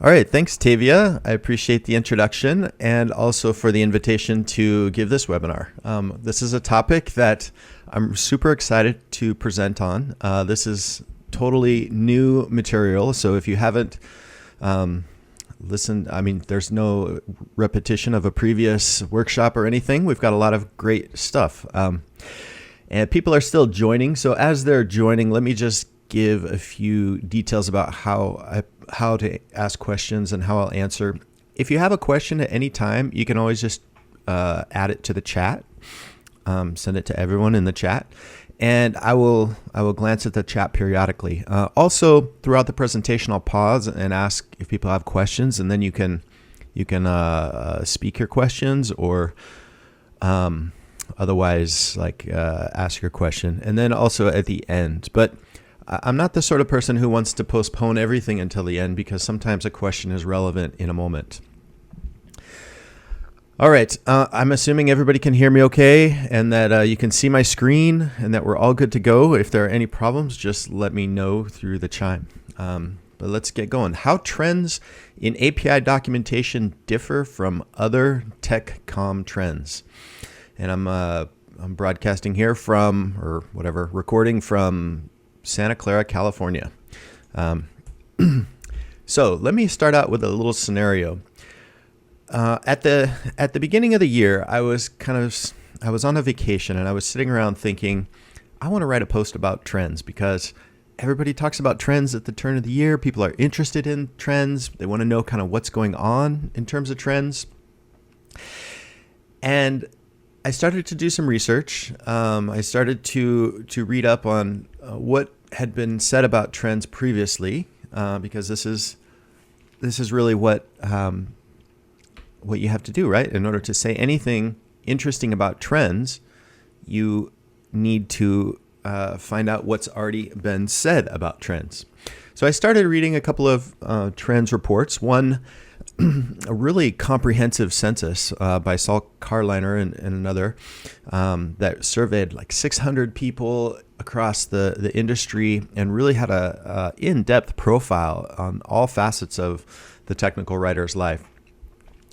All right, thanks, Tavia. I appreciate the introduction and also for the invitation to give this webinar. This is a topic that I'm super excited to present on. This is totally new material, so if you haven't listened, there's no repetition of a previous workshop or anything. We've got a lot of great stuff. And people are still joining, so as they're joining, let me just give a few details about how to ask questions and how I'll answer. If you have a question at any time, you can always just add it to the chat, send it to everyone in the chat, and I will glance at the chat periodically. Also, throughout the presentation, I'll pause and ask if people have questions, and then you can speak your questions or otherwise ask your question, and then also at the end. But I'm not the sort of person who wants to postpone everything until the end because sometimes a question is relevant in a moment. All right, I'm assuming everybody can hear me okay and that you can see my screen and that we're all good to go. If there are any problems, just let me know through the chime. But let's get going. How trends in API documentation differ from other tech comm trends. And I'm broadcasting here from, or whatever, recording from Santa Clara, California. So let me start out with a little scenario. At the beginning of the year, I was on a vacation and I was sitting around thinking, I want to write a post about trends because everybody talks about trends at the turn of the year. People are interested in trends. They want to know kind of what's going on in terms of trends. And I started to do some research. I started to read up on what had been said about trends previously, because this is really what you have to do, right? In order to say anything interesting about trends, you need to find out what's already been said about trends. So I started reading a couple of trends reports. One, a really comprehensive census by Saul Carliner and another that surveyed like 600 people across the industry and really had a in-depth profile on all facets of the technical writer's life.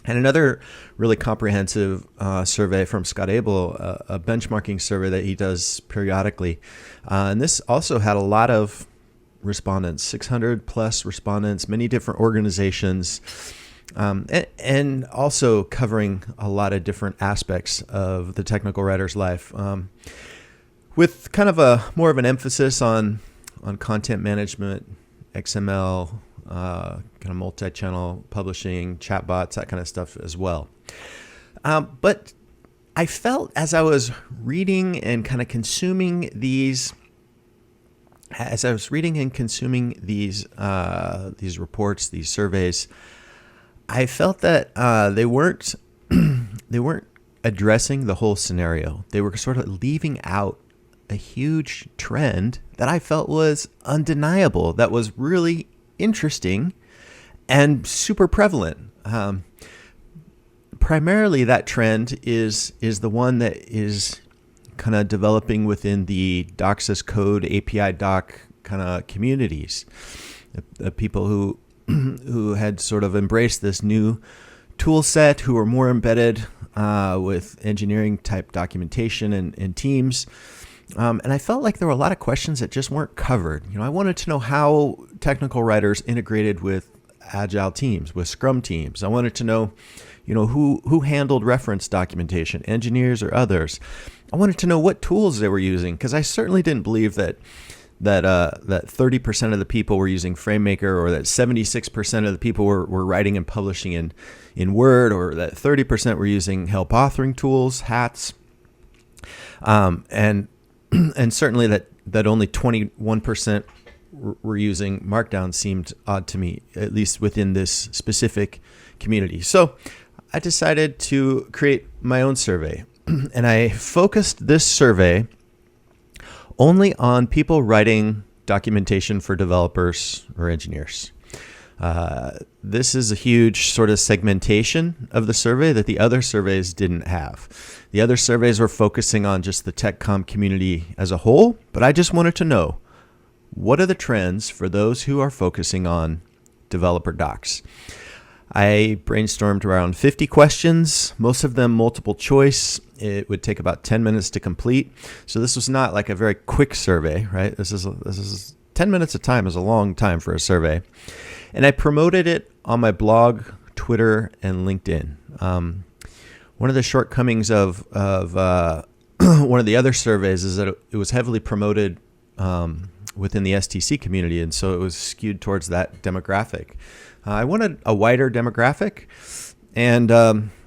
And another really comprehensive survey from Scott Abel, a benchmarking survey that he does periodically. And this also had a lot of respondents, 600 plus respondents, many different organizations, and also covering a lot of different aspects of the technical writer's life, with kind of more of an emphasis on content management, XML, kind of multi-channel publishing, chatbots, that kind of stuff as well. But I felt as I was reading and kind of consuming these, these reports, these surveys, I felt that they weren't addressing the whole scenario. They were sort of leaving out a huge trend that I felt was undeniable, that was really interesting and super prevalent. Primarily, that trend is the one that is kind of developing within the Doxis Code API doc kind of communities. The people who had sort of embraced this new tool set, who were more embedded with engineering type documentation and teams. And I felt like there were a lot of questions that just weren't covered. I wanted to know how technical writers integrated with agile teams, with Scrum teams. I wanted to know, who handled reference documentation, engineers or others. I wanted to know what tools they were using, because I certainly didn't believe that 30% of the people were using FrameMaker, or that 76% of the people were writing and publishing in Word, or that 30% were using help authoring tools, hats, and certainly that only 21% were using Markdown seemed odd to me, at least within this specific community. So I decided to create my own survey, and I focused this survey only on people writing documentation for developers or engineers. This is a huge sort of segmentation of the survey that the other surveys didn't have. The other surveys were focusing on just the tech comm community as a whole, but I just wanted to know, what are the trends for those who are focusing on developer docs. I brainstormed around 50 questions, most of them multiple choice. It would take about 10 minutes to complete. So this was not like a very quick survey, right? This is 10 minutes of time is a long time for a survey. And I promoted it on my blog, Twitter, and LinkedIn. One of the shortcomings of one of the other surveys is that it was heavily promoted within the STC community, and so it was skewed towards that demographic. I wanted a wider demographic, and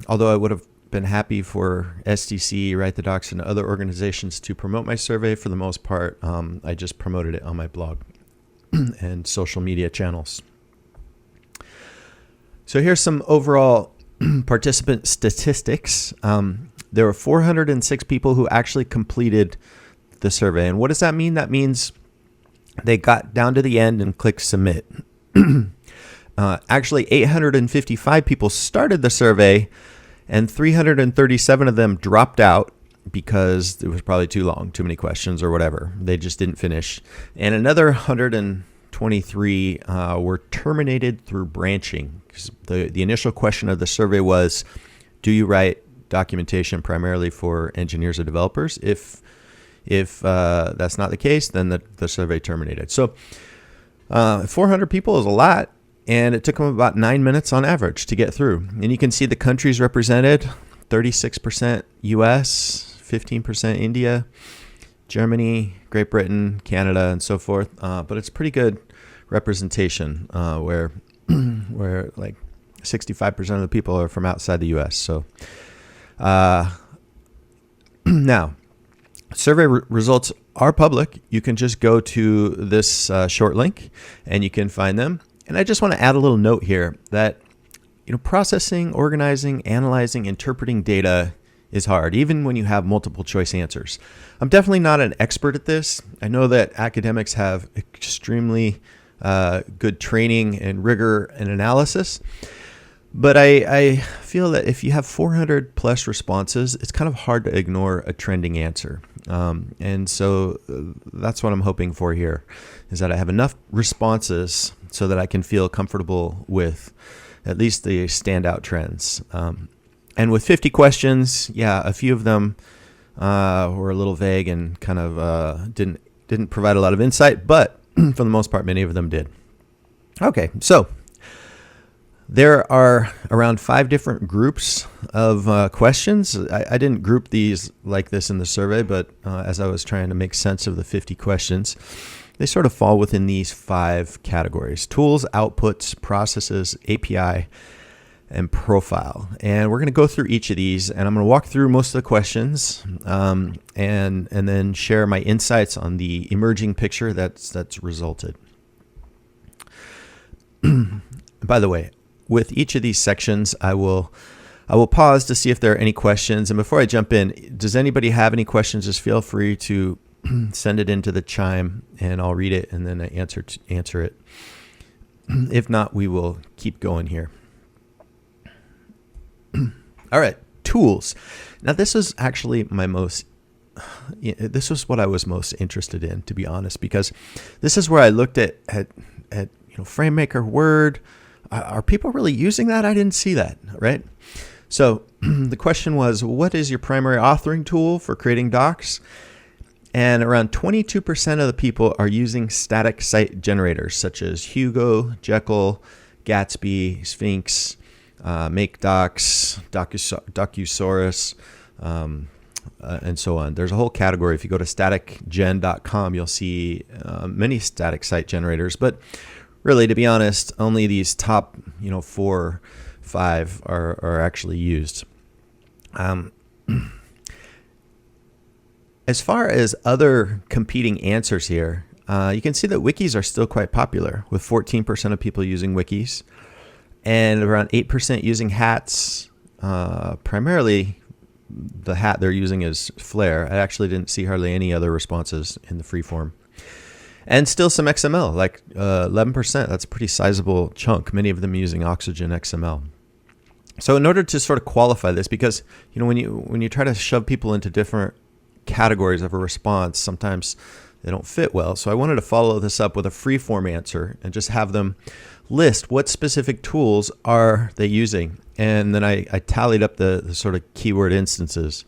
although I would have been happy for STC, Write the Docs, and other organizations to promote my survey, for the most part, I just promoted it on my blog and social media channels. So here's some overall participant statistics. There were 406 people who actually completed the survey. And what does that mean? That means they got down to the end and clicked submit. Actually, 855 people started the survey, and 337 of them dropped out because it was probably too long, too many questions or whatever. They just didn't finish. And another 123 were terminated through branching. The initial question of the survey was, do you write documentation primarily for engineers or developers? If that's not the case, then the survey terminated. So 400 people is a lot, and it took them about 9 minutes on average to get through. And you can see the countries represented: 36% US, 15% India, Germany, Great Britain, Canada, and so forth. But it's pretty good representation where like 65% of the people are from outside the US. So now, survey results are public. You can just go to this short link and you can find them. And I just want to add a little note here that, processing, organizing, analyzing, interpreting data is hard, even when you have multiple choice answers. I'm definitely not an expert at this. I know that academics have extremely good training and rigor and analysis. But I feel that if you have 400 plus responses, it's kind of hard to ignore a trending answer. And so that's what I'm hoping for here, is that I have enough responses so that I can feel comfortable with at least the standout trends. And with 50 questions, a few of them were a little vague and kind of didn't provide a lot of insight, but for the most part, many of them did. Okay, so there are around 5 different groups of questions. I didn't group these like this in the survey, but as I was trying to make sense of the 50 questions, they sort of fall within these 5 categories: tools, outputs, processes, API, and profile. And we're going to go through each of these, and I'm going to walk through most of the questions and then share my insights on the emerging picture that's resulted. By the way, with each of these sections, I will pause to see if there are any questions. And before I jump in, does anybody have any questions? Just feel free to send it into the Chime, and I'll read it and then I answer it. If not, we will keep going here. All right, tools. Now, this is actually this was what I was most interested in, to be honest, because this is where I looked at FrameMaker, Word. Are people really using that? I didn't see that, right? So the question was, what is your primary authoring tool for creating docs? And around 22% of the people are using static site generators such as Hugo, Jekyll, Gatsby, Sphinx, MakeDocs, Docusaurus, and so on. There's a whole category. If you go to staticgen.com, you'll see many static site generators. But really, to be honest, only these top 4, 5 are actually used. As far as other competing answers here, you can see that wikis are still quite popular, with 14% of people using wikis and around 8% using hats. Primarily, the hat they're using is Flare. I actually didn't see hardly any other responses in the freeform. And still some XML, like 11%. That's a pretty sizable chunk, many of them using Oxygen XML. So in order to sort of qualify this, because when you try to shove people into different categories of a response, sometimes they don't fit well. So I wanted to follow this up with a free-form answer and just have them list what specific tools are they using. And then I tallied up the sort of keyword instances.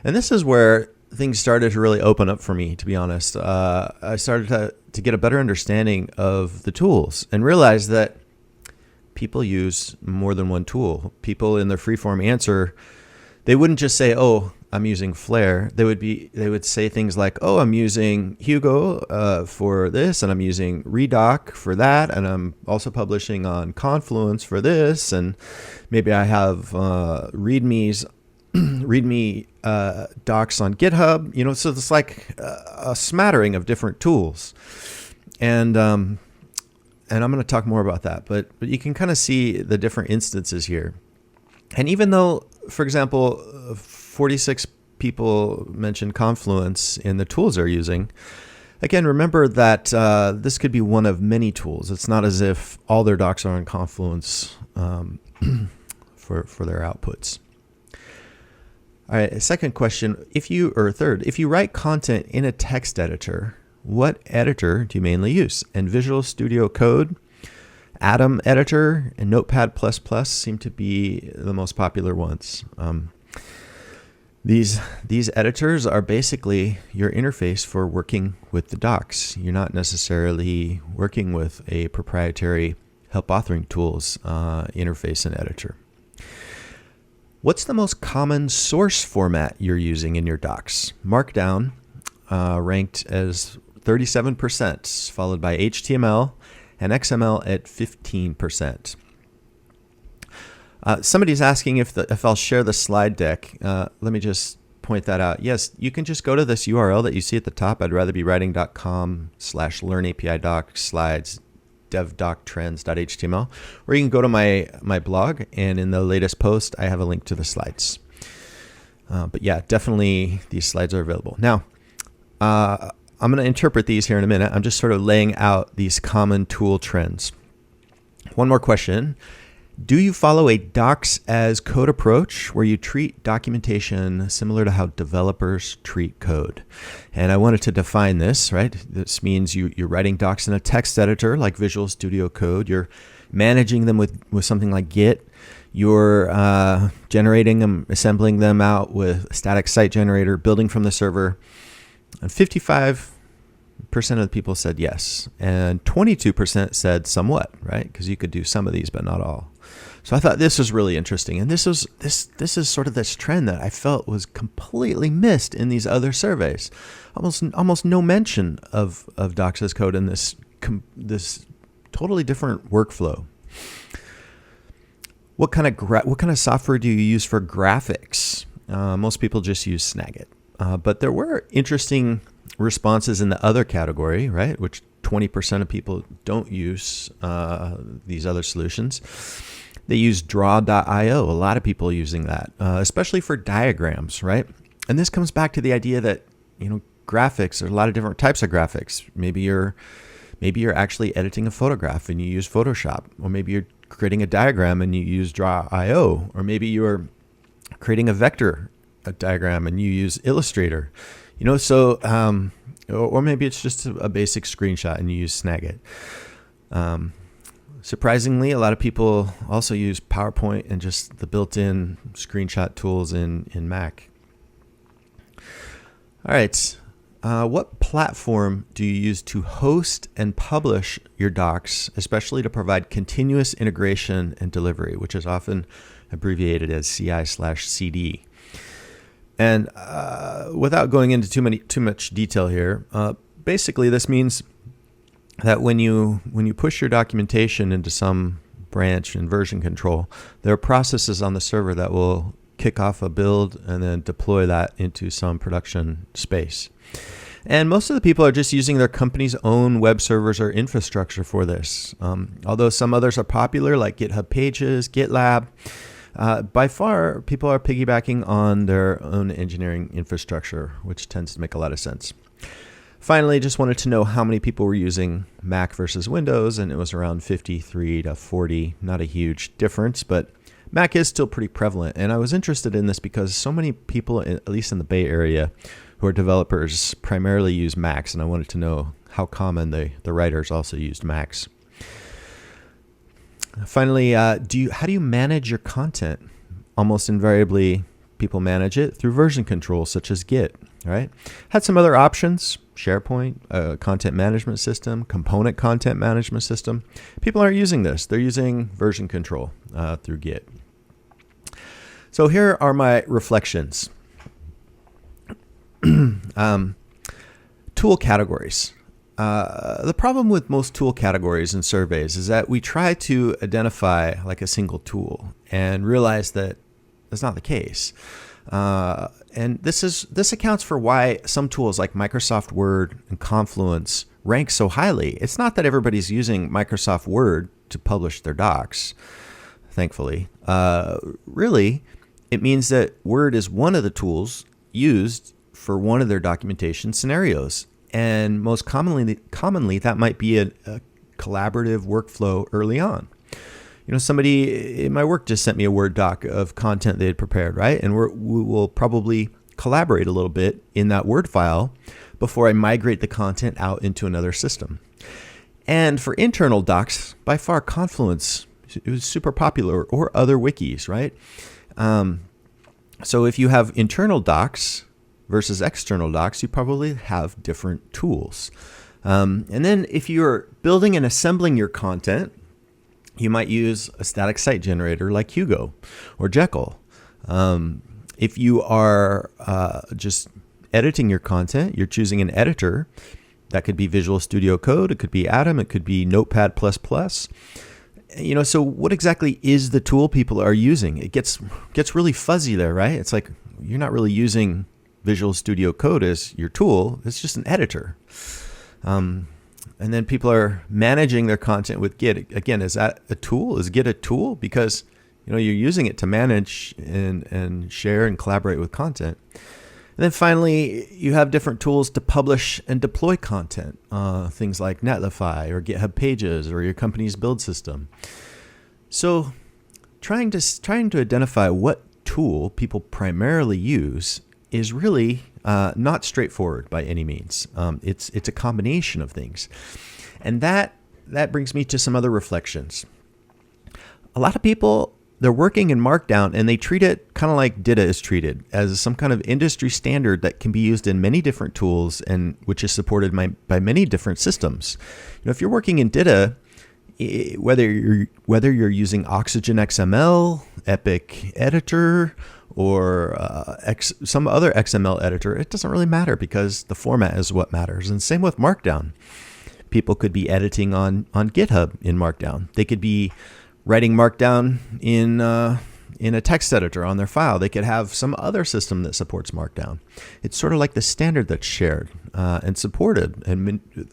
And this is where things started to really open up for me, to be honest. I started to get a better understanding of the tools and realize that people use more than one tool. People in their free-form answer, they wouldn't just say, oh, I'm using Flare. They would say things like, oh, I'm using Hugo for this, and I'm using Redoc for that, and I'm also publishing on Confluence for this, and maybe I have README docs on GitHub. So it's like a smattering of different tools, and I'm going to talk more about that. But you can kind of see the different instances here, and even though, for example, 46 people mentioned Confluence in the tools they're using. Again, remember that this could be one of many tools. It's not as if all their docs are on Confluence for their outputs. All right, second question. If you write content in a text editor, what editor do you mainly use? And Visual Studio Code, Atom Editor, and Notepad++ seem to be the most popular ones. These editors are basically your interface for working with the docs. You're not necessarily working with a proprietary help authoring tools interface and editor. What's the most common source format you're using in your docs? Markdown ranked as 37%, followed by HTML and XML at 15%. Somebody's asking if I'll share the slide deck. Let me just point that out. Yes, you can just go to this URL that you see at the top, I'd rather be writing.com/learnapi-docs/slides dev.doctrends.html, or you can go to my blog, and in the latest post, I have a link to the slides. But yeah, definitely these slides are available. Now, I'm going to interpret these here in a minute. I'm just sort of laying out these common tool trends. One more question. Do you follow a docs as code approach where you treat documentation similar to how developers treat code? And I wanted to define this, right? This means you're writing docs in a text editor like Visual Studio Code. You're managing them with something like Git. You're generating them, assembling them out with a static site generator, building from the server. And 55% of the people said yes. And 22% said somewhat, right? Because you could do some of these, but not all. So I thought this was really interesting, and this is sort of this trend that I felt was completely missed in these other surveys. Almost no mention of docs as code in this totally different workflow. What kind of software do you use for graphics? Most people just use Snagit, but there were interesting responses in the other category, right? Which 20% of people don't use these other solutions. They use draw.io. A lot of people using that, especially for diagrams, right? And this comes back to the idea that, graphics, there's a lot of different types of graphics. Maybe you're actually editing a photograph and you use Photoshop, or maybe you're creating a diagram and you use draw.io, or maybe you're creating a diagram and you use Illustrator, or maybe it's just a basic screenshot and you use Snagit. Surprisingly, a lot of people also use PowerPoint and just the built-in screenshot tools in Mac. All right. What platform do you use to host and publish your docs, especially to provide continuous integration and delivery, which is often abbreviated as CI/CD? And without going into too much detail here, basically this means that when you push your documentation into some branch in version control, there are processes on the server that will kick off a build and then deploy that into some production space. And most of the people are just using their company's own web servers or infrastructure for this. Although some others are popular, like GitHub Pages, GitLab, by far, people are piggybacking on their own engineering infrastructure, which tends to make a lot of sense. Finally, just wanted to know how many people were using Mac versus Windows, and it was around 53 to 40. Not a huge difference, but Mac is still pretty prevalent. And I was interested in this because so many people, at least in the Bay Area, who are developers primarily use Macs, and I wanted to know how common the writers also used Macs. Finally, how do you manage your content? Almost invariably, people manage it through version control, such as Git. Right? Had some other options: SharePoint, content management system, component content management system. People aren't using this; they're using version control through Git. So here are my reflections. Tool categories. The problem with most tool categories and surveys is that we try to identify like a single tool and realize that that's not the case. And this accounts for why some tools like Microsoft Word and Confluence rank so highly. It's not that everybody's using Microsoft Word to publish their docs, thankfully. Really, it means that Word is one of the tools used for one of their documentation scenarios. And most commonly that might be a collaborative workflow early on. You know, somebody in my work just sent me a Word doc of content they had prepared, right? And we will probably collaborate a little bit in that Word file before I migrate the content out into another system. And for internal docs, by far Confluence, it was super popular, or other wikis, right? So if you have internal docs versus external docs, you probably have different tools. And then if you're building and assembling your content, you might use a static site generator like Hugo or Jekyll. If you are just editing your content, you're choosing an editor. That could be Visual Studio Code, it could be Atom, it could be Notepad++. You know, so what exactly is the tool people are using? It gets really fuzzy there, right? It's like you're not really using Visual Studio Code as your tool. It's just an editor. And then people are managing their content with Git. Again, is that a tool? Is Git a tool? Because you're using it to manage and share and collaborate with content. And then finally, you have different tools to publish and deploy content. Things like Netlify or GitHub Pages or your company's build system. So trying to identify what tool people primarily use is really not straightforward by any means. It's a combination of things. And that brings me to some other reflections. A lot of people, they're working in Markdown and they treat it kind of like DITA is treated, as some kind of industry standard that can be used in many different tools and which is supported by many different systems. If you're working in DITA, whether you're using Oxygen XML, Epic Editor, or some other XML editor, it doesn't really matter because the format is what matters. And same with Markdown. People could be editing on GitHub in Markdown. They could be writing Markdown in a text editor on their file. They could have some other system that supports Markdown. It's sort of like the standard that's shared and supported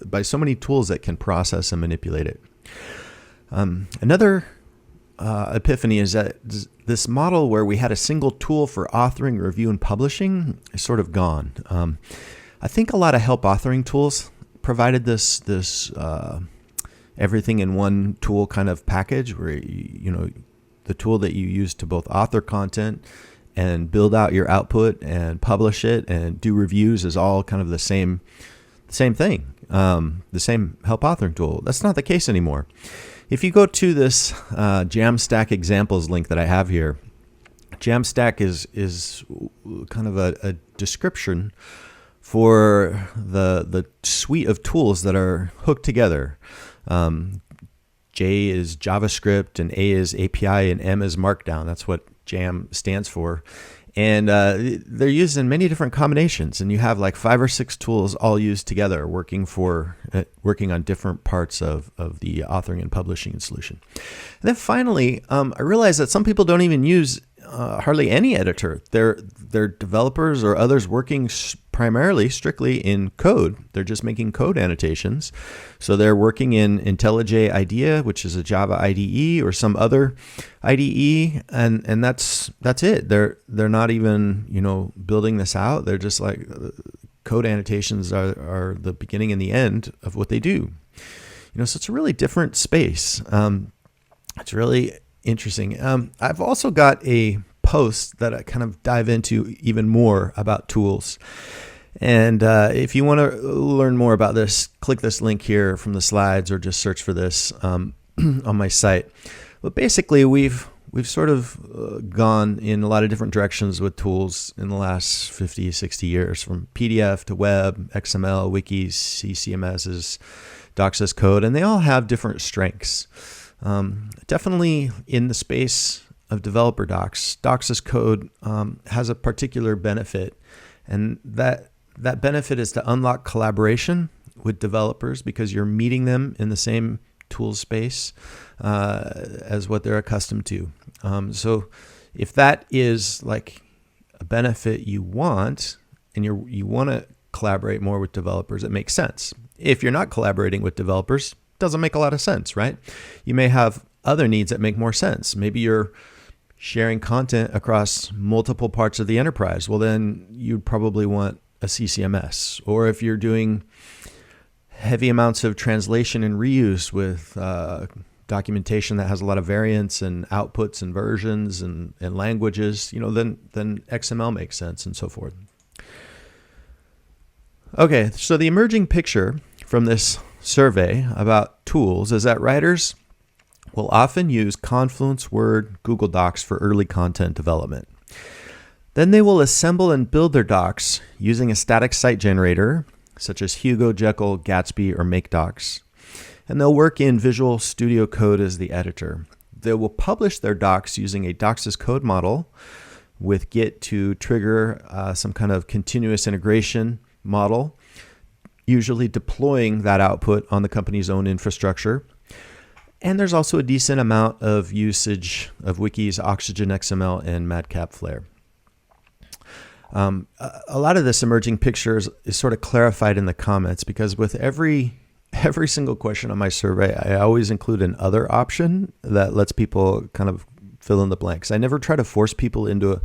by so many tools that can process and manipulate it. Another epiphany is that this model where we had a single tool for authoring, review, and publishing is sort of gone. I think a lot of help authoring tools provided this everything in one tool kind of package where the tool that you use to both author content and build out your output and publish it and do reviews is all kind of the same thing, the same help authoring tool. That's not the case anymore. If you go to this Jamstack examples link that I have here, Jamstack is kind of a description for the suite of tools that are hooked together. J is JavaScript, and A is API, and M is Markdown. That's what Jam stands for. And they're used in many different combinations, and you have like 5 or 6 tools all used together, working on different parts of the authoring and publishing solution. And then finally, I realized that some people don't even use hardly any editor. They're developers or others working primarily strictly in code. They're just making code annotations. So they're working in IntelliJ IDEA, which is a Java IDE, or some other IDE, and that's it. They're not even building this out. They're just like code annotations are the beginning and the end of what they do. So it's a really different space. It's really interesting. I've also got a post that I kind of dive into even more about tools. And if you want to learn more about this, click this link here from the slides or just search for this on my site. But basically, we've sort of gone in a lot of different directions with tools in the last 50, 60 years, from PDF to web, XML, wikis, CCMSs, docs as code, and they all have different strengths. Definitely in the space of developer docs, docs as code has a particular benefit, and that benefit is to unlock collaboration with developers because you're meeting them in the same tool space as what they're accustomed to. So if that is like a benefit you want, and you want to collaborate more with developers, it makes sense. If you're not collaborating with developers, it doesn't make a lot of sense, right? You may have other needs that make more sense. Maybe you're sharing content across multiple parts of the enterprise. Well, then you'd probably want a CCMS. Or if you're doing heavy amounts of translation and reuse with documentation that has a lot of variants and outputs and versions and languages, then XML makes sense and so forth. Okay, so the emerging picture from this survey about tools is that writers will often use Confluence, Word, Google Docs for early content development. Then they will assemble and build their docs using a static site generator, such as Hugo, Jekyll, Gatsby, or MakeDocs. And they'll work in Visual Studio Code as the editor. They will publish their docs using a docs as code model with Git to trigger some kind of continuous integration model, usually deploying that output on the company's own infrastructure. And there's also a decent amount of usage of wikis, Oxygen XML, and Madcap Flare. A lot of this emerging picture is sort of clarified in the comments, because with every single question on my survey, I always include an other option that lets people kind of fill in the blanks. I never try to force people into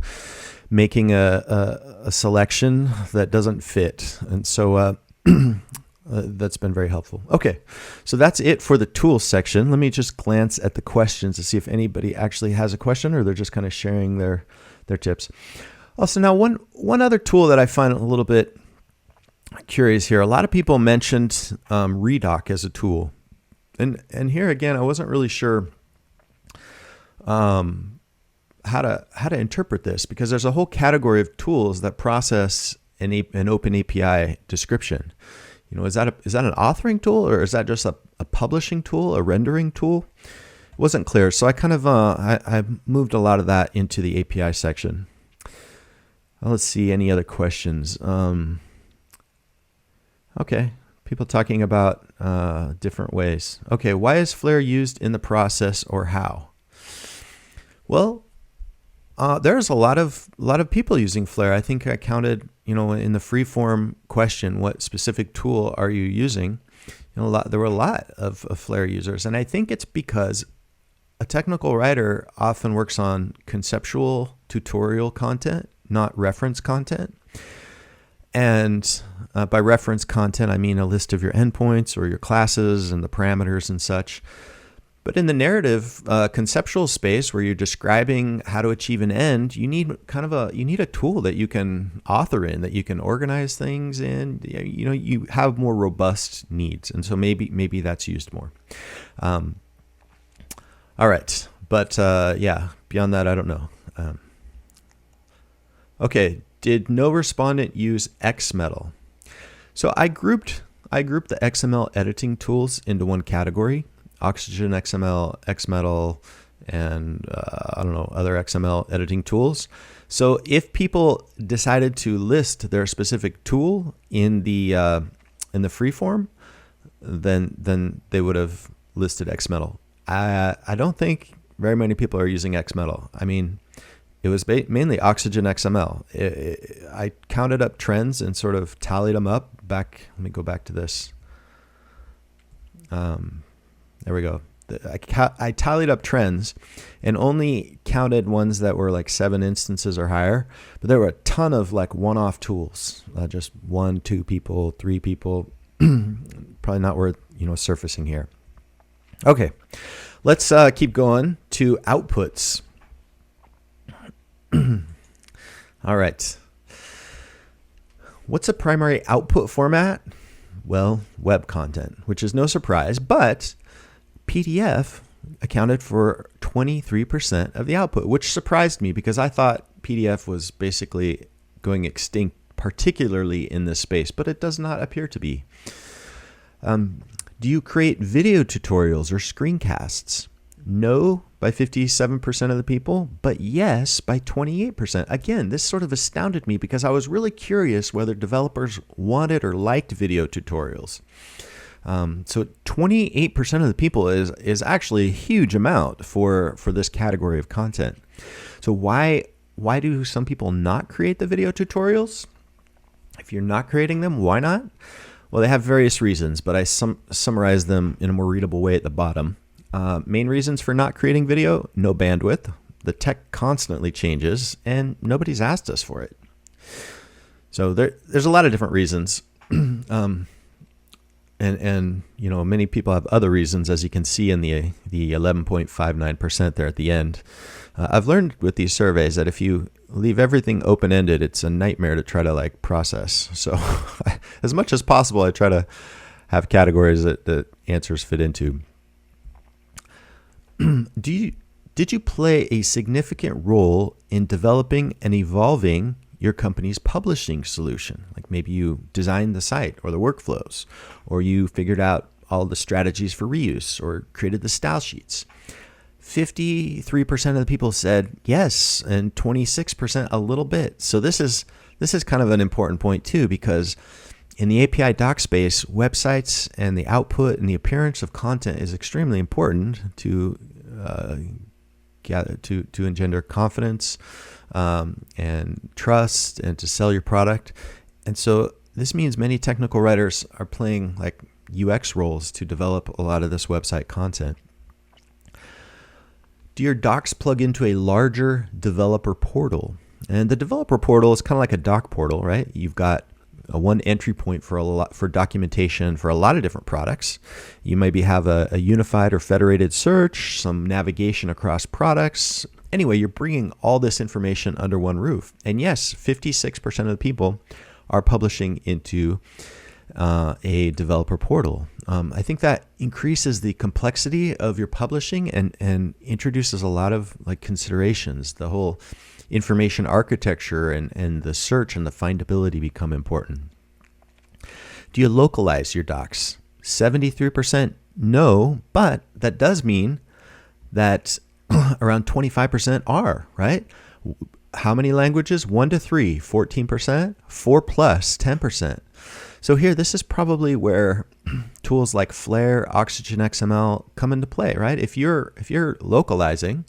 making a selection that doesn't fit. And so that's been very helpful. Okay, so that's it for the tools section. Let me just glance at the questions to see if anybody actually has a question or they're just kind of sharing their tips. Also, now one other tool that I find a little bit curious here. A lot of people mentioned Redoc as a tool, and here again, I wasn't really sure how to interpret this, because there's a whole category of tools that process an OpenAPI description. Is that an authoring tool, or is that just a publishing tool, a rendering tool? It wasn't clear, so I kind of I moved a lot of that into the API section. Let's see, any other questions? Okay, people talking about different ways. Okay, why is Flare used in the process, or how? Well, there's a lot of people using Flare. I think I counted, in the FREEFORM question, what specific tool are you using? There were a lot of Flare users, and I think it's because a technical writer often works on conceptual tutorial content, not reference content. And by reference content, I mean a list of your endpoints or your classes and the parameters and such. But in the narrative conceptual space, where you're describing how to achieve an end, you need a tool that you can author in, that you can organize things in. You have more robust needs, and so maybe that's used more. All right, but yeah, beyond that, I don't know. Okay, did no respondent use XMetal? So I grouped the XML editing tools into one category: Oxygen XML, XMetal, and other XML editing tools. So if people decided to list their specific tool in the FREEFORM, then they would have listed XMetal. I don't think very many people are using XMetal. I mean, it was mainly Oxygen XML. I counted up trends and sort of tallied them up. Let me go back to this. There we go. I tallied up trends and only counted ones that were like 7 instances or higher. But there were a ton of like one-off tools, just 1, 2 people, 3 people. Probably not worth surfacing here. Okay, let's keep going to outputs. All right. What's a primary output format? Well, web content, which is no surprise, but PDF accounted for 23% of the output, which surprised me because I thought PDF was basically going extinct, particularly in this space, but it does not appear to be. Do you create video tutorials or screencasts? No, by 57% of the people, but yes, by 28%. Again, this sort of astounded me because I was really curious whether developers wanted or liked video tutorials. So 28% of the people is actually a huge amount for this category of content. So why do some people not create the video tutorials? If you're not creating them, why not? Well, they have various reasons, but I summarize them in a more readable way at the bottom. Main reasons for not creating video: no bandwidth. The tech constantly changes, and nobody's asked us for it. So there's a lot of different reasons. And you know, many people have other reasons, as you can see in the 11.59% there at the end. I've learned with these surveys that if you leave everything open-ended, it's a nightmare to try to like process. So as much as possible, I try to have categories that the answers fit into. Did you play a significant role in developing and evolving your company's publishing solution? Like maybe you designed the site or the workflows, or you figured out all the strategies for reuse or created the style sheets. 53% of the people said yes, and 26% a little bit. So this is kind of an important point too, because in the API doc space, websites and the output and the appearance of content is extremely important to engender confidence and trust and to sell your product. And so this means many technical writers are playing like UX roles to develop a lot of this website content. Do your docs plug into a larger developer portal? And the developer portal is kind of like a doc portal, right? You've got a one entry point for documentation for a lot of different products. You maybe have a unified or federated search, some navigation across products. Anyway, you're bringing all this information under one roof. And yes, 56% of the people are publishing into a developer portal. I think that increases the complexity of your publishing and introduces a lot of like considerations. The whole information architecture and the search and the findability become important. Do you localize your docs? 73% no, but that does mean that around 25% are, right? How many languages? 1 to 3, 14%, 4 plus, 10%. So here, this is probably where tools like Flare, Oxygen XML come into play, right? If you're localizing,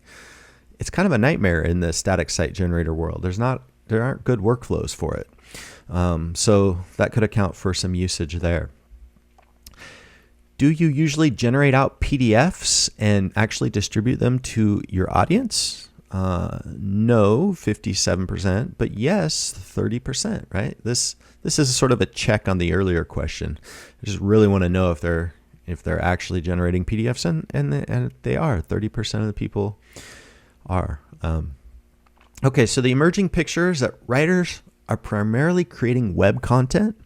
it's kind of a nightmare in the static site generator world. There aren't good workflows for it. So that could account for some usage there. Do you usually generate out PDFs and actually distribute them to your audience? No, 57%, but yes, 30%, right? This is sort of a check on the earlier question. I just really want to know if they're actually generating PDFs, and they are. 30% of the people are. Okay, so the emerging picture is that writers are primarily creating web content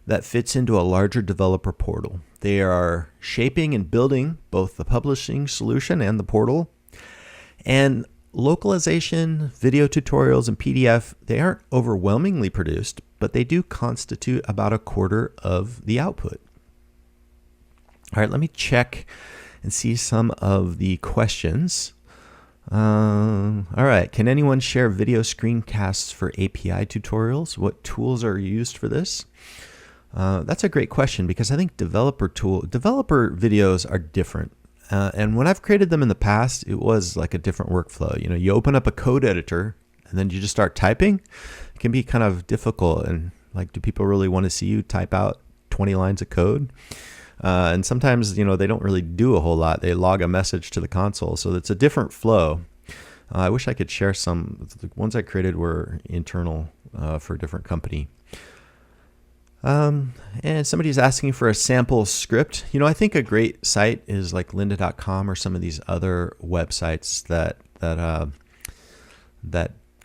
that fits into a larger developer portal. They are shaping and building both the publishing solution and the portal. And localization, video tutorials, and PDF, they aren't overwhelmingly produced, but they do constitute about a quarter of the output. All right, let me check and see some of the questions. All right, can anyone share video screencasts for API tutorials? What tools are used for this? That's a great question because I think developer videos are different. And when I've created them in the past, it was like a different workflow. You know, you open up a code editor and then you just start typing. It can be kind of difficult. And like, do people really want to see you type out 20 lines of code? And sometimes, you know, they don't really do a whole lot. They log a message to the console. So it's a different flow. I wish I could share some. The ones I created were internal for a different company. And somebody's asking for a sample script. You know, I think a great site is like lynda.com or some of these other websites that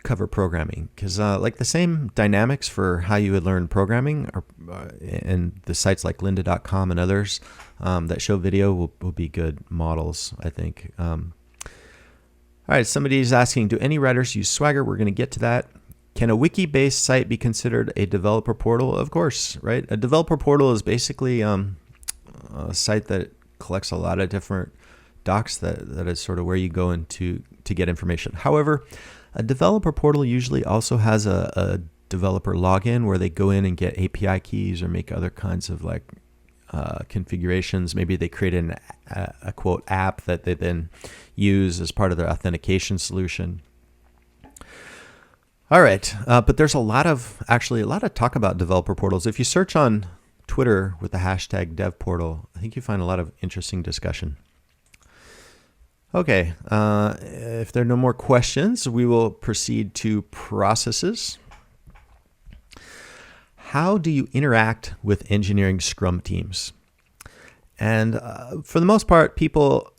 cover programming because like the same dynamics for how you would learn programming are, and the sites like lynda.com and others that show video will be good models, I think. All right, somebody's asking, do any writers use Swagger? We're going to get to that. Can a wiki-based site be considered a developer portal? Of course, right? A developer portal is basically a site that collects a lot of different docs that is sort of where you go into to get information. However, a developer portal usually also has a developer login where they go in and get API keys or make other kinds of like configurations. Maybe they create a quote app that they then use as part of their authentication solution. All right, but there's a lot of talk about developer portals. If you search on Twitter with the hashtag #devportal, I think you find a lot of interesting discussion. Okay, if there are no more questions, we will proceed to processes. How do you interact with engineering Scrum teams? And for the most part, people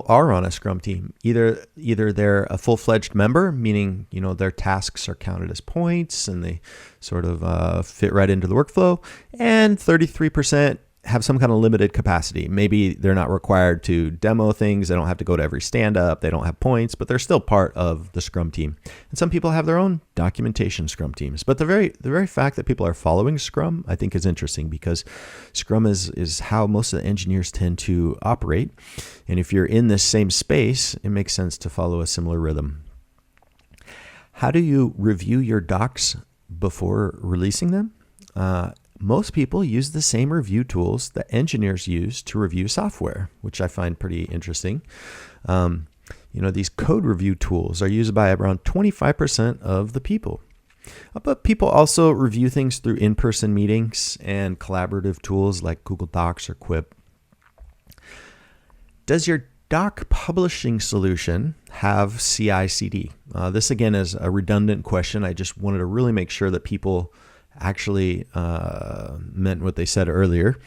are on a Scrum team. Either they're a full-fledged member, meaning their tasks are counted as points and they sort of fit right into the workflow, and 33% have some kind of limited capacity. Maybe they're not required to demo things. They don't have to go to every stand-up. They don't have points, but they're still part of the Scrum team. And some people have their own documentation Scrum teams. But the very fact that people are following Scrum, I think, is interesting because Scrum is how most of the engineers tend to operate. And if you're in this same space, it makes sense to follow a similar rhythm. How do you review your docs before releasing them? Most people use the same review tools that engineers use to review software, which I find pretty interesting. These code review tools are used by around 25% of the people. But people also review things through in-person meetings and collaborative tools like Google Docs or Quip. Does your doc publishing solution have CI/CD? This again is a redundant question. I just wanted to really make sure that people actually meant what they said earlier.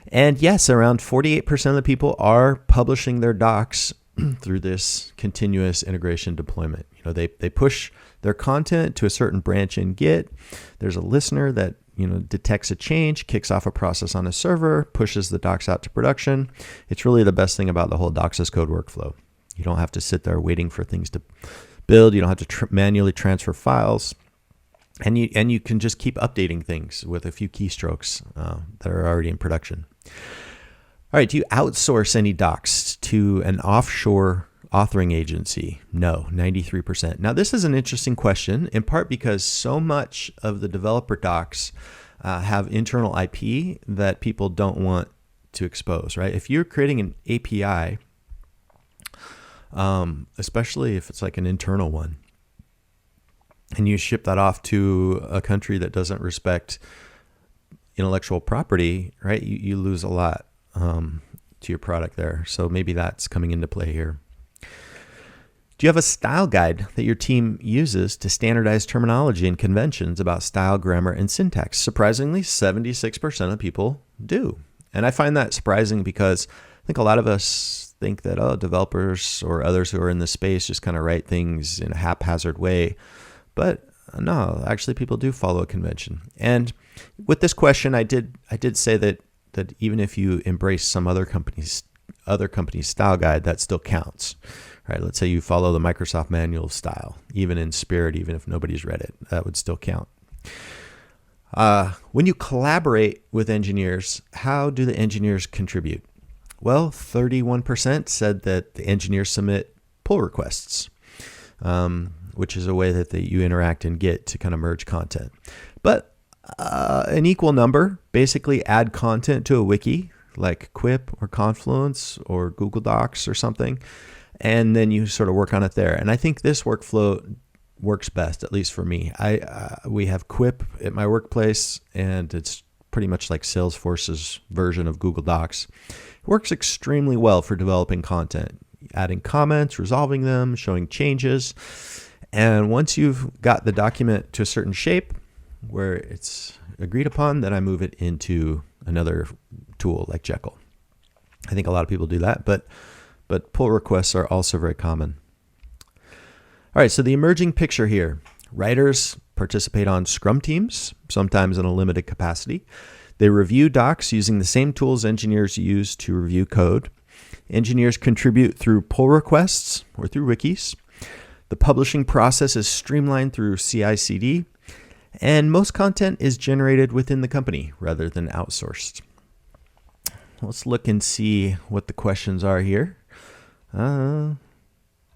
And yes, around 48% of the people are publishing their docs through this continuous integration deployment. They push their content to a certain branch in Git. There's a listener that detects a change, kicks off a process on a server, pushes the docs out to production. It's really the best thing about the whole docs as code workflow. You don't have to sit there waiting for things to build. You don't have to manually transfer files. And you can just keep updating things with a few keystrokes that are already in production. All right, do you outsource any docs to an offshore authoring agency? No, 93%. Now, this is an interesting question, in part because so much of the developer docs have internal IP that people don't want to expose, right? If you're creating an API, especially if it's like an internal one, and you ship that off to a country that doesn't respect intellectual property, right? You lose a lot to your product there. So maybe that's coming into play here. Do you have a style guide that your team uses to standardize terminology and conventions about style, grammar, and syntax? Surprisingly, 76% of people do. And I find that surprising because I think a lot of us think that, developers or others who are in this space just kind of write things in a haphazard way. But no, actually people do follow a convention. And with this question, I did say that even if you embrace some other company's style guide, that still counts. Right? Let's say you follow the Microsoft manual of style, even in spirit, even if nobody's read it, that would still count. When you collaborate with engineers, how do the engineers contribute? Well, 31% said that the engineers submit pull requests. Which is a way that you interact in Git to kind of merge content. But an equal number basically add content to a wiki like Quip or Confluence or Google Docs or something, and then you sort of work on it there. And I think this workflow works best, at least for me. We have Quip at my workplace, and it's pretty much like Salesforce's version of Google Docs. It works extremely well for developing content, adding comments, resolving them, showing changes. And once you've got the document to a certain shape where it's agreed upon, then I move it into another tool like Jekyll. I think a lot of people do that, but pull requests are also very common. All right, so the emerging picture here. Writers participate on Scrum teams, sometimes in a limited capacity. They review docs using the same tools engineers use to review code. Engineers contribute through pull requests or through wikis. The publishing process is streamlined through CI/CD, and most content is generated within the company rather than outsourced. Let's look and see what the questions are here. All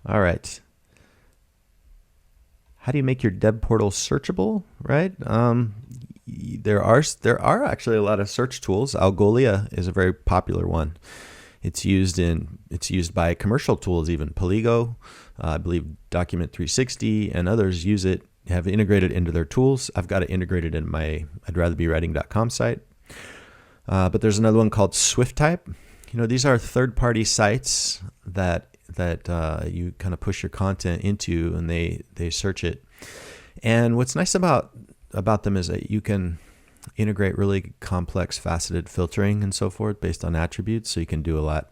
right. How do you make your dev portal searchable, right? There are actually a lot of search tools. Algolia is a very popular one. It's used by commercial tools, even Poligo, I believe Document 360 and others use it, have integrated into their tools. I've got it integrated in my I'd rather be writing.com site. But there's another one called SwiftType. These are third-party sites that you kind of push your content into, and they search it. And what's nice about them is that you can integrate really complex faceted filtering and so forth based on attributes, so you can do a lot.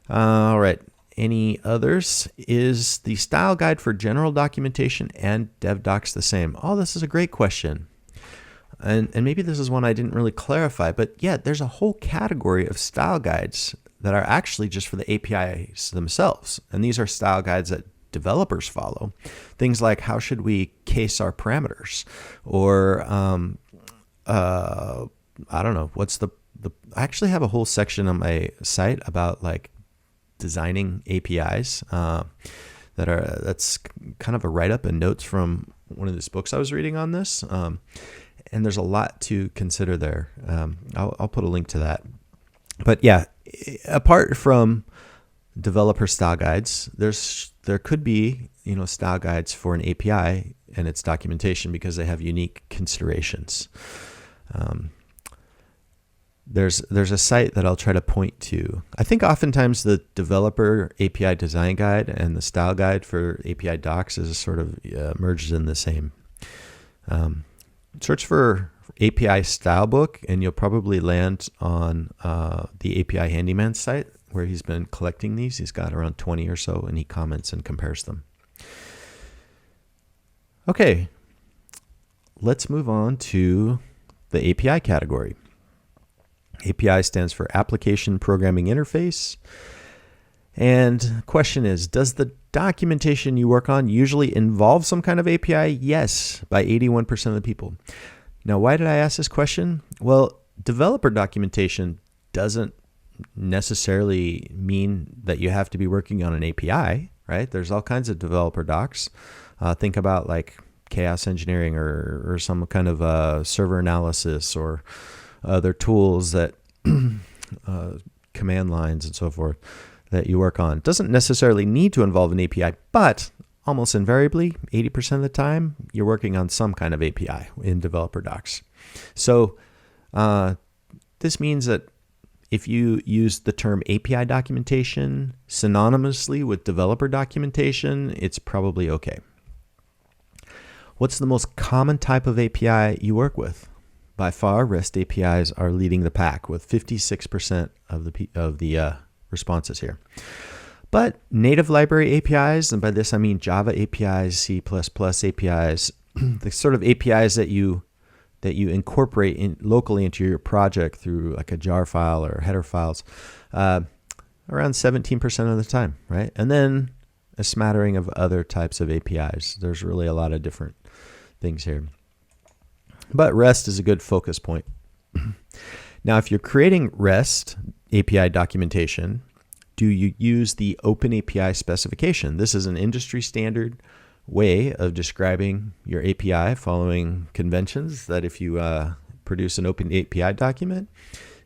All right. Any others? Is the style guide for general documentation and dev docs the same? Oh, this is a great question. And maybe this is one I didn't really clarify, but yeah, there's a whole category of style guides that are actually just for the APIs themselves. And these are style guides that developers follow. Things like how should we case our parameters, or I don't know, what's I actually have a whole section on my site about like designing APIs that's kind of a write-up and notes from one of these books I was reading on this. And there's a lot to consider there. I'll put a link to that. But yeah, apart from developer style guides, there could be style guides for an API and its documentation because they have unique considerations. There's a site that I'll try to point to. I think oftentimes the developer API design guide and the style guide for API docs is sort of merged in the same. Search for API style book, and you'll probably land on the API Handyman site where he's been collecting these. He's got around 20 or so, and he comments and compares them. Okay, let's move on to the API category. API stands for Application Programming Interface. And question is, does the documentation you work on usually involve some kind of API? Yes, by 81% of the people. Now, why did I ask this question? Well, developer documentation doesn't necessarily mean that you have to be working on an API, right? There's all kinds of developer docs. Think about like chaos engineering or some kind of server analysis or other tools that command lines and so forth that you work on. It doesn't necessarily need to involve an API, but almost invariably, 80% of the time, you're working on some kind of API in developer docs. So this means that if you use the term API documentation synonymously with developer documentation, it's probably okay. What's the most common type of API you work with? By far, REST APIs are leading the pack with 56% of the responses here. But native library APIs, and by this I mean Java APIs, C++ APIs, the sort of APIs that you incorporate locally into your project through like a jar file or header files, around 17% of the time, right? And then a smattering of other types of APIs. There's really a lot of different things here. But REST is a good focus point. Now, if you're creating REST API documentation, do you use the OPENAPI specification? This is an industry standard way of describing your API following conventions that if you produce an OpenAPI document,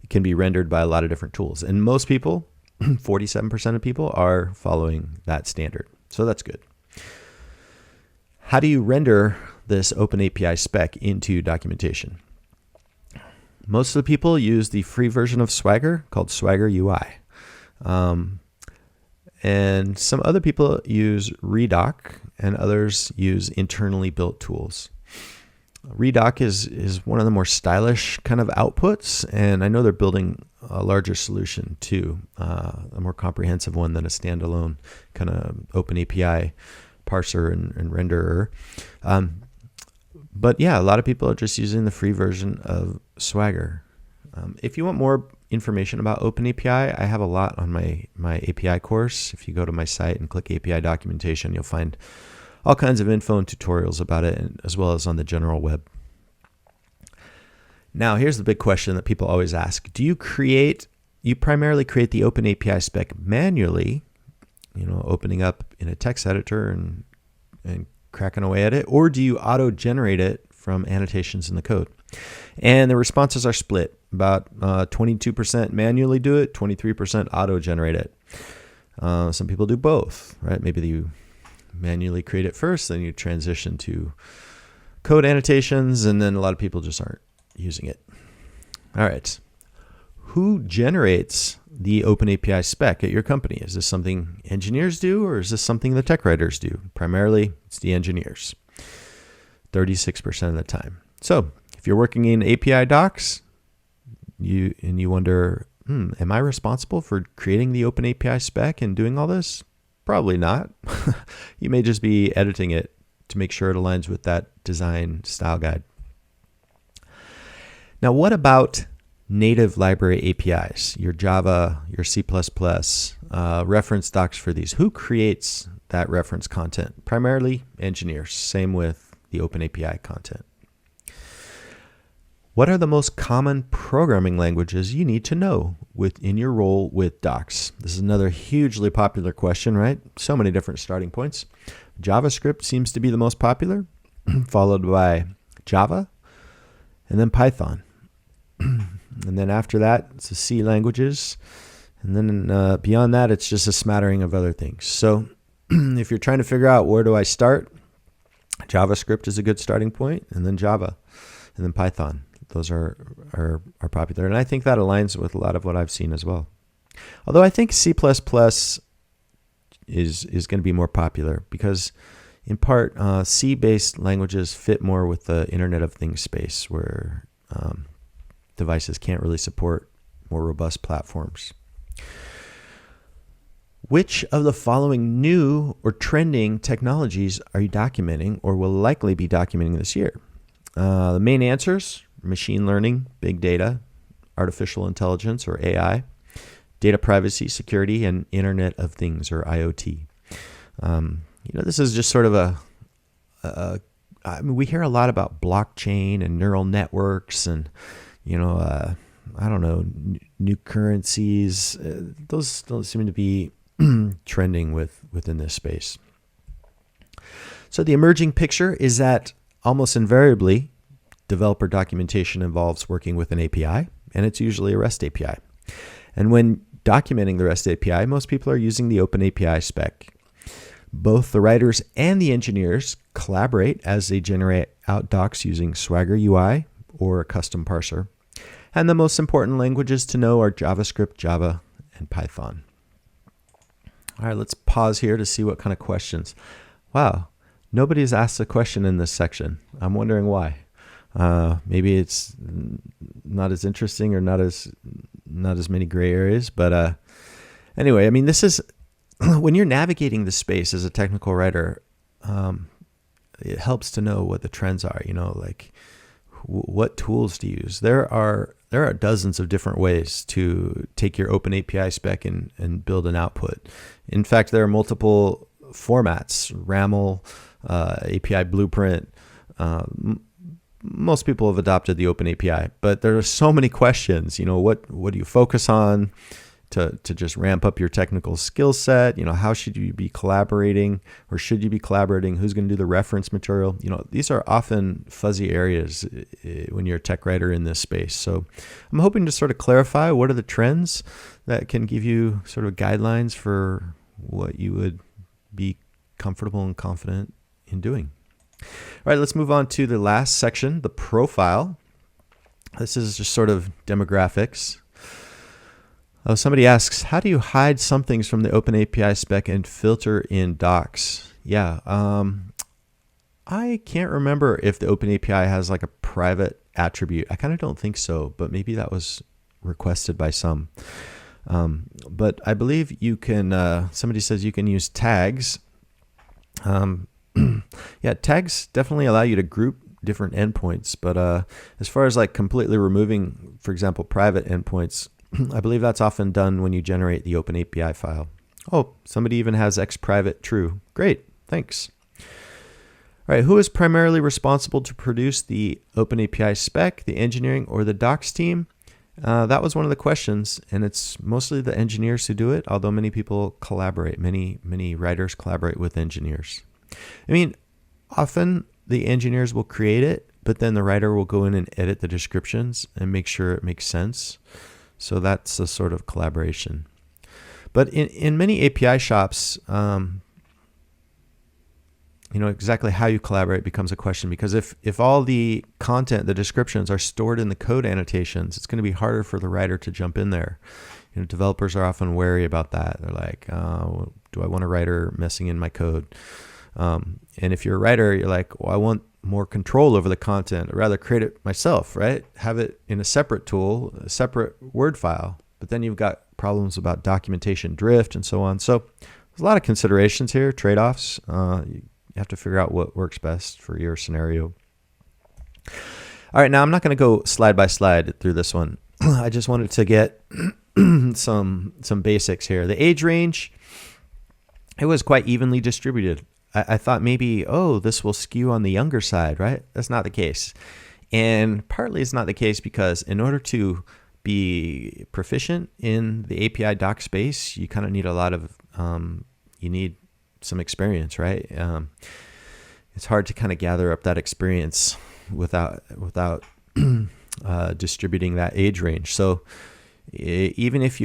it can be rendered by a lot of different tools. And most people, 47% of people, are following that standard. So that's good. How do you render this OpenAPI spec into documentation? Most of the people use the free version of Swagger called Swagger UI. And some other people use Redoc, and others use internally built tools. Redoc is one of the more stylish kind of outputs, and I know they're building a larger solution too, a more comprehensive one than a standalone kind of OpenAPI parser and renderer. But yeah, a lot of people are just using the free version of Swagger. If you want more information about OpenAPI, I have a lot on my API course. If you go to my site and click API documentation, you'll find all kinds of info and tutorials about it, as well as on the general web. Now, here's the big question that people always ask. Do you primarily create the OpenAPI spec manually, opening up in a text editor and cracking away at it, or do you auto-generate it from annotations in the code? And the responses are split. About 22% manually do it, 23% auto-generate it. Some people do both, right? Maybe you manually create it first, then you transition to code annotations, and then a lot of people just aren't using it. All right. Who generates the OpenAPI spec at your company? Is this something engineers do, or is this something the tech writers do? Primarily, it's the engineers, 36% of the time. So if you're working in API docs, you wonder, am I responsible for creating the OpenAPI spec and doing all this? Probably not. You may just be editing it to make sure it aligns with that design style guide. Now, what about native library APIs, your Java, your C++, reference docs for these? Who creates that reference content? Primarily engineers. Same with the OpenAPI content. What are the most common programming languages you need to know in your role with docs? This is another hugely popular question, right? So many different starting points. JavaScript seems to be the most popular, followed by Java, and then Python. And then after that, it's the C languages. And then beyond that, it's just a smattering of other things. So if you're trying to figure out where do I start, JavaScript is a good starting point, and then Java, and then Python. Those are popular. And I think that aligns with a lot of what I've seen as well. Although I think C++ is going to be more popular because in part, C-based languages fit more with the Internet of Things space where devices can't really support more robust platforms. Which of the following new or trending technologies are you documenting or will likely be documenting this year? The main answers: machine learning, big data, artificial intelligence or AI, data privacy, security, and Internet of Things or IoT. This is just sort of we hear a lot about blockchain and neural networks and, I don't know, new currencies. Those don't seem to be trending within this space. So the emerging picture is that almost invariably, developer documentation involves working with an API, and it's usually a REST API. And when documenting the REST API, most people are using the OpenAPI spec. Both the writers and the engineers collaborate as they generate out docs using Swagger UI or a custom parser. And the most important languages to know are JavaScript, Java, and Python. All right, let's pause here to see what kind of questions. Wow, nobody's asked a question in this section. I'm wondering why. Maybe it's not as interesting or not as many gray areas. But anyway, I mean, this is when you're navigating the space as a technical writer, it helps to know what the trends are. Like what tools to use. There are dozens of different ways to take your OpenAPI spec and build an output. In fact, there are multiple formats: RAML, API Blueprint. Most people have adopted the OpenAPI, but there are so many questions. What do you focus on to just ramp up your technical skill set? How should you be collaborating, or should you be collaborating? Who's going to do the reference material? These are often fuzzy areas when you're a tech writer in this space. So I'm hoping to sort of clarify what are the trends that can give you sort of guidelines for what you would be comfortable and confident in doing. All right, let's move on to the last section, the profile. This is just sort of demographics. Somebody asks, how do you hide some things from the OpenAPI spec and filter in docs? Yeah, I can't remember if the OpenAPI has like a private attribute. I kind of don't think so, but maybe that was requested by some. But I believe you can, somebody says you can use tags Um, yeah, tags definitely allow you to group different endpoints, but as far as like completely removing, for example, private endpoints, I believe that's often done when you generate the OpenAPI file. Oh, somebody even has xprivate true. Great, thanks. All right, who is primarily responsible to produce the OpenAPI spec, the engineering, or the docs team? That was one of the questions, and it's mostly the engineers who do it, although many people collaborate. Many writers collaborate with engineers. I mean, often the engineers will create it, but then the writer will go in and edit the descriptions and make sure it makes sense. So that's a sort of collaboration. But in many API shops, exactly how you collaborate becomes a question, because if all the content, the descriptions are stored in the code annotations, it's going to be harder for the writer to jump in there. Developers are often wary about that. They're like, do I want a writer messing in my code? And if you're a writer, you're like, well, I want more control over the content. I'd rather create it myself, right? Have it in a separate tool, a separate Word file. But then you've got problems about documentation drift and so on. So there's a lot of considerations here, trade-offs. You have to figure out what works best for your scenario. All right, now I'm not going to go slide by slide through this one. I just wanted to get some basics here. The age range, it was quite evenly distributed. I thought maybe, this will skew on the younger side, right? That's not the case. And partly it's not the case because in order to be proficient in the API doc space, you kind of need a lot of, you need some experience, right? It's hard to kind of gather up that experience without distributing that age range. So even if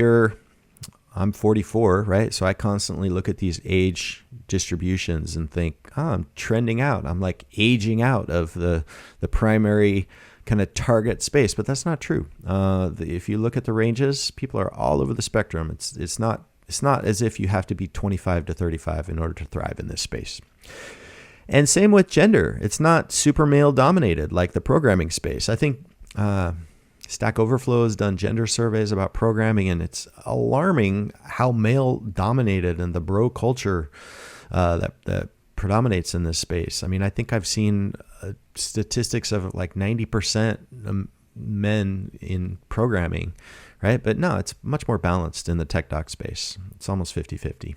I'm 44, right? So I constantly look at these age distributions and think, I'm trending out. I'm like aging out of the primary kind of target space, but that's not true. If you look at the ranges, people are all over the spectrum. It's not as if you have to be 25 to 35 in order to thrive in this space. And same with gender. It's not super male dominated like the programming space. I think Stack Overflow has done gender surveys about programming, and it's alarming how male dominated and the bro culture that predominates in this space. I mean, I think I've seen statistics of like 90% men in programming, right? But no, it's much more balanced in the tech doc space. It's almost 50-50.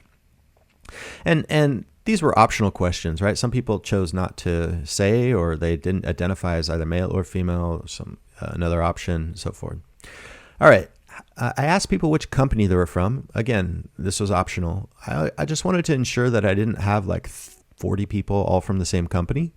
And these were optional questions, right? Some people chose not to say, or they didn't identify as either male or female, or another option, and so forth. All right. I asked people which company they were from. Again, this was optional. I just wanted to ensure that I didn't have like 40 people all from the same company.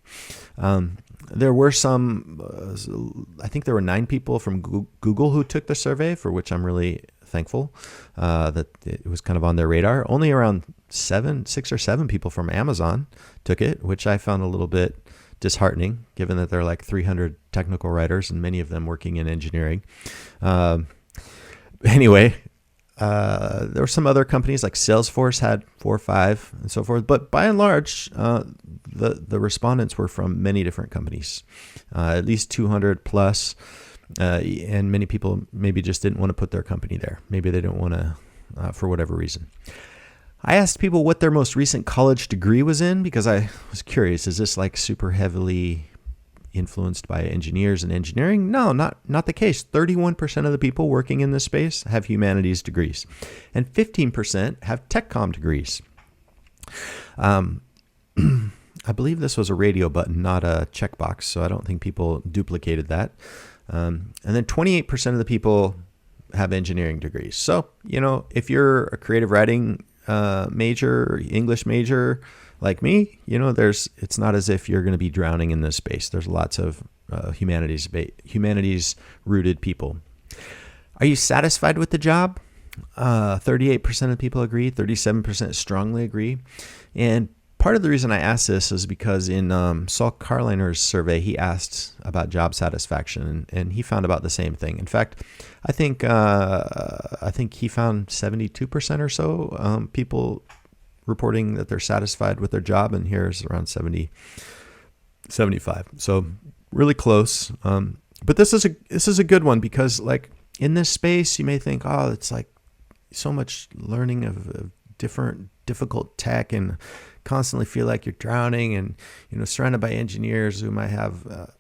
There were some, I think there were 9 people from Google who took the survey, for which I'm really thankful that it was kind of on their radar. Only around 6 or 7 people from Amazon took it, which I found a little bit disheartening, given that there are like 300 technical writers and many of them working in engineering. Anyway, there were some other companies like Salesforce had 4 or 5 and so forth. But by and large, the respondents were from many different companies, at least 200 plus. And many people maybe just didn't want to put their company there. Maybe they didn't want to, for whatever reason. I asked people what their most recent college degree was in because I was curious. Is this like super heavily influenced by engineers and engineering? No, not the case. 31% of the people working in this space have humanities degrees, and 15% have tech comm degrees. I believe this was a radio button, not a checkbox, so I don't think people duplicated that. And then 28% of the people have engineering degrees. So, if you're a creative writing major, English major like me, it's not as if you're going to be drowning in this space. There's lots of humanities rooted people. Are you satisfied with the job? 38% of people agree. 37% strongly agree. And part of the reason I asked this is because in Saul Carliner's survey, he asked about job satisfaction, and he found about the same thing. In fact, I think he found 72% or so people reporting that they're satisfied with their job, and here's around 75. So really close. But this is a good one because, like, in this space, you may think, it's like so much learning of different difficult tech and constantly feel like you're drowning, and surrounded by engineers who might have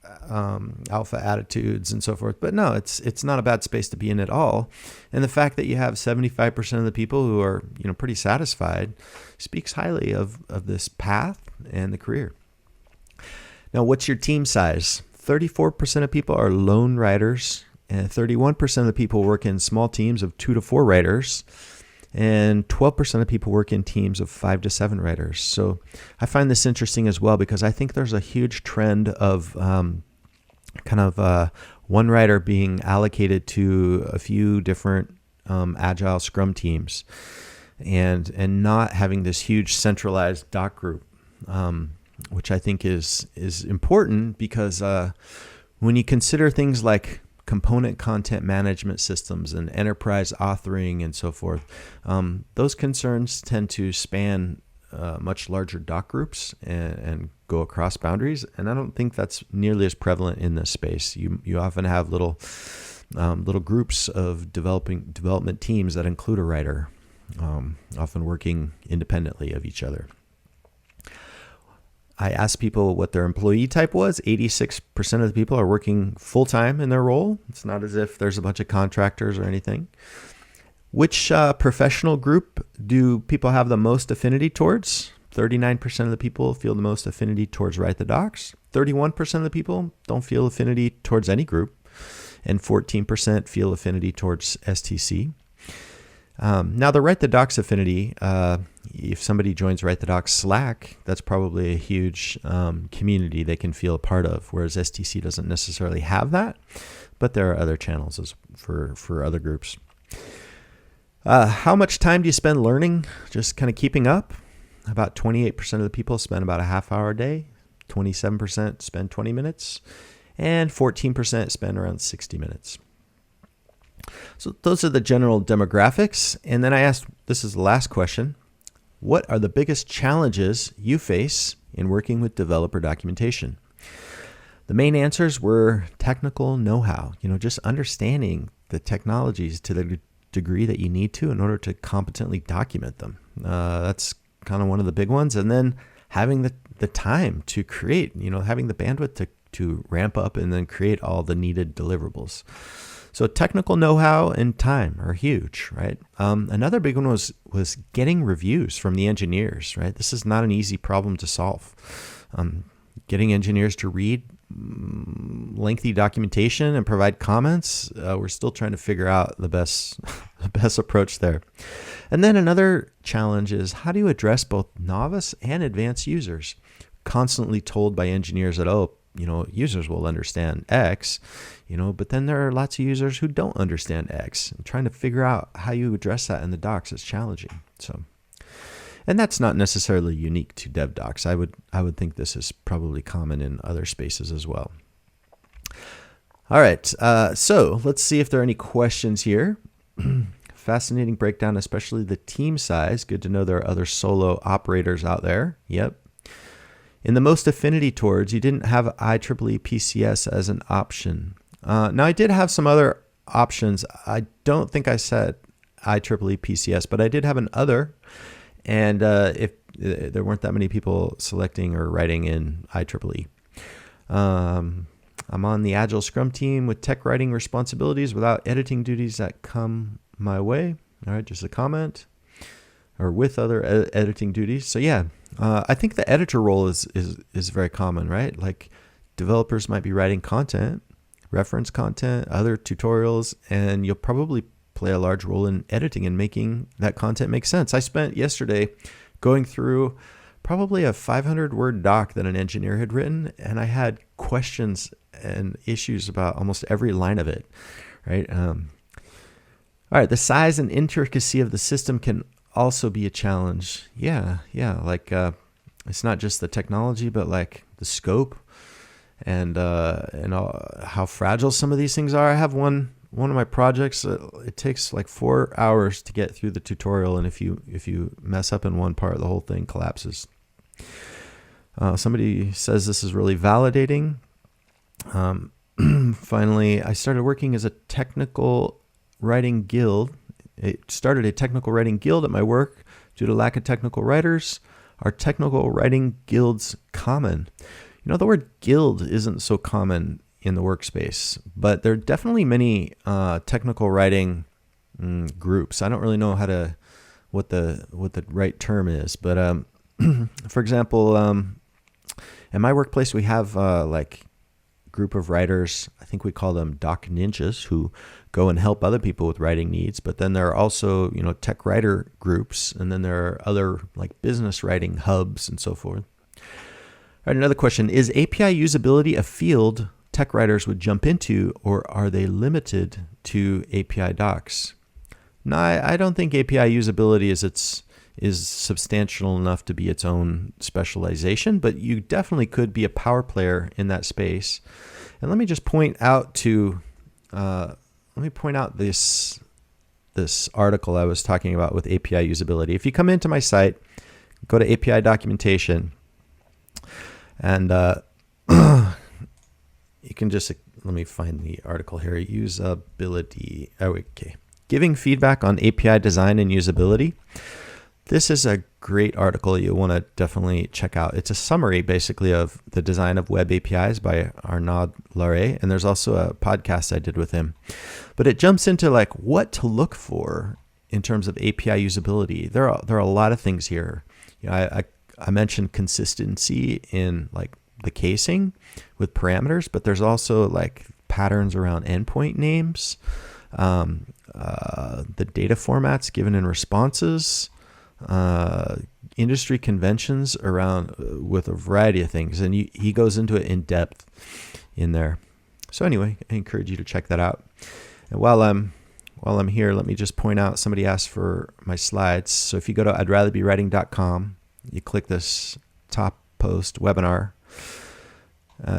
alpha attitudes and so forth. But no, it's not a bad space to be in at all. And the fact that you have 75% of the people who are pretty satisfied speaks highly of this path and the career. Now, what's your team size? 34% of people are lone writers, and 31% of the people work in small teams of 2 to 4 writers. And 12% of people work in teams of 5 to 7 writers. So I find this interesting as well, because I think there's a huge trend of one writer being allocated to a few different agile Scrum teams, and not having this huge centralized doc group, which I think is important, because when you consider things like component content management systems and enterprise authoring and so forth, those concerns tend to span much larger doc groups and go across boundaries. And I don't think that's nearly as prevalent in this space. You often have little groups of development teams that include a writer, often working independently of each other. I asked people what their employee type was. 86% of the people are working full-time in their role. It's not as if there's a bunch of contractors or anything. Which professional group do people have the most affinity towards? 39% of the people feel the most affinity towards Write the Docs. 31% of the people don't feel affinity towards any group. And 14% feel affinity towards STC. Now, the Write the Docs affinity, if somebody joins Write the Docs Slack, that's probably a huge community they can feel a part of, whereas STC doesn't necessarily have that, but there are other channels for other groups. How much time do you spend learning? Just kind of keeping up? About 28% of the people spend about a half hour a day, 27% spend 20 minutes, and 14% spend around 60 minutes. So those are the general demographics. And then I asked, this is the last question, what are the biggest challenges you face in working with developer documentation? The main answers were technical know-how, just understanding the technologies to the degree that you need to in order to competently document them. That's kind of one of the big ones. And then having the time to create, having the bandwidth to ramp up and then create all the needed deliverables. So technical know-how and time are huge, right? Another big one was getting reviews from the engineers, right? This is not an easy problem to solve. Getting engineers to read lengthy documentation and provide comments, we're still trying to figure out the best approach there. And then another challenge is, how do you address both novice and advanced users? Constantly told by engineers that, users will understand X, but then there are lots of users who don't understand X. And trying to figure out how you address that in the docs is challenging. And that's not necessarily unique to DevDocs. I would think this is probably common in other spaces as well. All right, so let's see if there are any questions here. Fascinating breakdown, especially the team size. Good to know there are other solo operators out there. Yep. In the most affinity towards, you didn't have IEEE PCS as an option. Now, I did have some other options. I don't think I said IEEE PCS, but I did have an other. And if there weren't that many people selecting or writing in IEEE. I'm on the Agile Scrum team with tech writing responsibilities without editing duties that come my way. All right, just a comment. Or with other editing duties. So yeah, I think the editor role is very common, right? Like developers might be writing content, reference content, other tutorials, and you'll probably play a large role in editing and making that content make sense. I spent yesterday going through probably a 500-word doc that an engineer had written, and I had questions and issues about almost every line of it, right? All right, the size and intricacy of the system can also be a challenge. Yeah. Like it's not just the technology, but like the scope and how fragile some of these things are. I have one of my projects. It takes like 4 hours to get through the tutorial, and if you mess up in one part, the whole thing collapses. Somebody says this is really validating. Finally, I started working as a technical writing guild. It started a technical writing guild at my work Due to lack of technical writers, are technical writing guilds common? The word guild isn't so common in the workspace, but there are definitely many technical writing groups. I don't really know what the right term is, but for example, in my workplace we have like group of writers. I think we call them doc ninjas, who go and help other people with writing needs. But then there are also tech writer groups, and then there are other like business writing hubs and so forth. All right, another question: is API usability a field tech writers would jump into, or are they limited to API docs? No, I don't think API usability is substantial enough to be its own specialization, but you definitely could be a power player in that space. And let me just point out this article I was talking about with API usability. If you come into my site, go to API documentation, and you can just, let me find the article here. Usability. Okay. Giving feedback on API design and usability. This is a great article you want to definitely check out. It's a summary basically of the design of web APIs by Arnaud Larrey, and there's also a podcast I did with him. But it jumps into like what to look for in terms of API usability. There are a lot of things here. I mentioned consistency in like the casing with parameters, but there's also like patterns around endpoint names, the data formats given in responses, industry conventions around with a variety of things, and he goes into it in depth in there. So anyway, I encourage you to check that out. And while I'm here, let me just point out, somebody asked for my slides. So if you go to I'dRatherBeWriting.com, you click this top post webinar,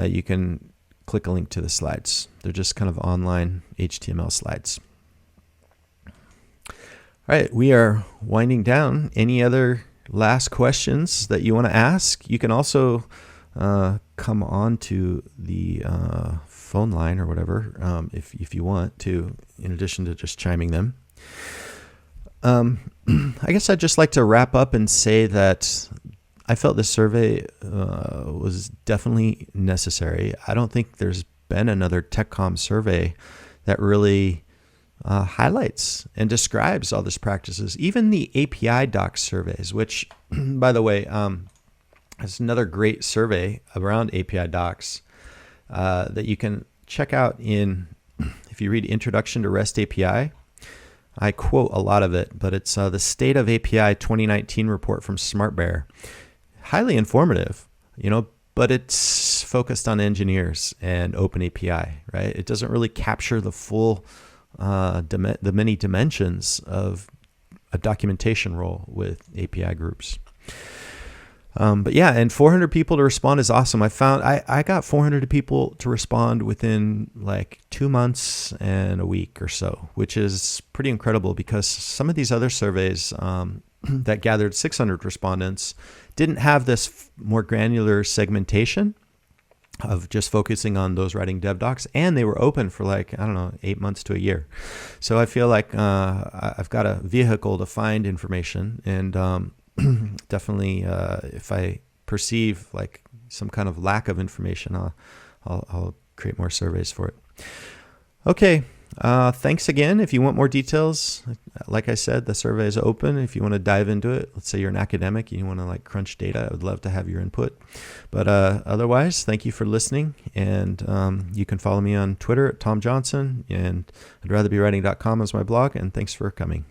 you can click a link to the slides. They're just kind of online HTML slides. All right, we are winding down. Any other last questions that you want to ask? You can also come on to the phone line or whatever if you want to, in addition to just chiming them. I guess I'd just like to wrap up and say that I felt this survey was definitely necessary. I don't think there's been another TechCom survey that really highlights and describes all these practices. Even the API docs surveys, which, by the way, is another great survey around API docs that you can check out if you read Introduction to REST API. I quote a lot of it, but it's the State of API 2019 report from SmartBear. Highly informative, but it's focused on engineers and OpenAPI, right? It doesn't really capture the full, the many dimensions of a documentation role with API groups. But yeah, and 400 people to respond is awesome. I got 400 people to respond within like 2 months and a week or so, which is pretty incredible because some of these other surveys that gathered 600 respondents didn't have this more granular segmentation of just focusing on those writing dev docs, and they were open for 8 months to a year. So I feel like I've got a vehicle to find information, and definitely if I perceive like some kind of lack of information, I'll create more surveys for it. Okay. Thanks again. If you want more details, like I said, the survey is open. If you want to dive into it, let's say you're an academic and you want to crunch data, I would love to have your input. But otherwise, thank you for listening. And you can follow me on Twitter at Tom Johnson, and I'dRatherBeWriting.com is my blog. And thanks for coming.